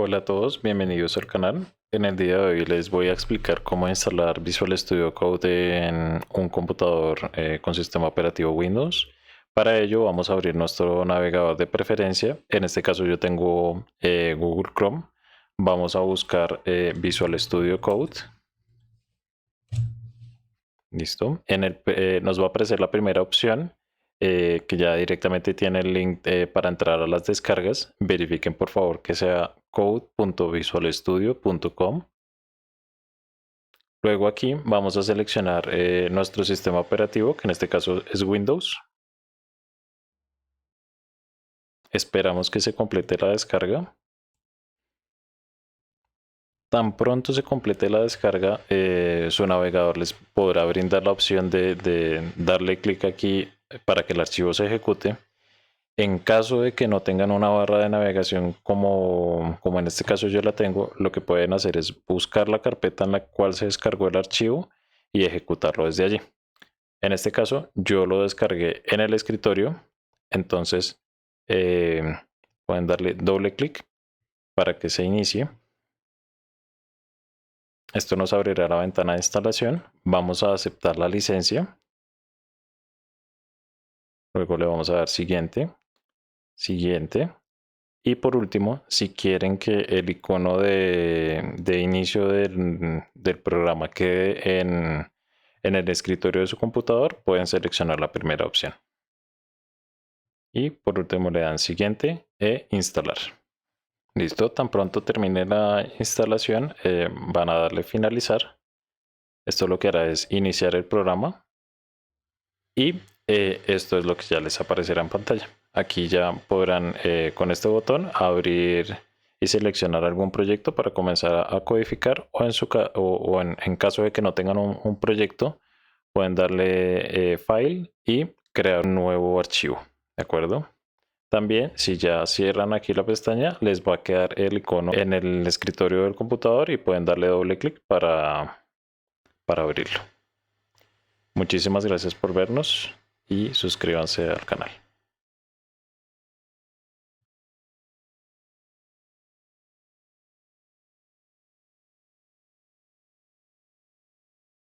Hola a todos, bienvenidos al canal. En el día de hoy les voy a explicar cómo instalar Visual Studio Code en un computador con sistema operativo Windows. Para ello vamos a abrir nuestro navegador de preferencia. En este caso yo tengo Google Chrome. Vamos a buscar Visual Studio Code. Listo. Nos va a aparecer la primera opción, que ya directamente tiene el link para entrar a las descargas. Verifiquen por favor que sea code.visualstudio.com. Luego aquí vamos a seleccionar nuestro sistema operativo, que en este caso es Windows. Esperamos que se complete la descarga. Tan pronto se complete la descarga, su navegador les podrá brindar la opción de darle clic aquí para que el archivo se ejecute. En caso de que no tengan una barra de navegación como en este caso yo la tengo, lo que pueden hacer es buscar la carpeta en la cual se descargó el archivo y ejecutarlo desde allí. En este caso yo lo descargué en el escritorio, entonces pueden darle doble clic para que se inicie. Esto nos abrirá la ventana de instalación. Vamos a aceptar la licencia. Luego le vamos a dar siguiente, siguiente. Y por último, si quieren que el icono de inicio del programa quede en el escritorio de su computador, pueden seleccionar la primera opción. Y por último le dan siguiente e instalar. Listo, tan pronto termine la instalación, van a darle finalizar. Esto lo que hará es iniciar el programa. Y esto es lo que ya les aparecerá en pantalla. Aquí ya podrán con este botón abrir y seleccionar algún proyecto para comenzar a codificar, o en caso de que no tengan un proyecto, pueden darle file y crear un nuevo archivo, ¿de acuerdo? También, si ya cierran aquí la pestaña, les va a quedar el icono en el escritorio del computador y pueden darle doble clic para abrirlo. Muchísimas gracias por vernos y suscríbanse al canal.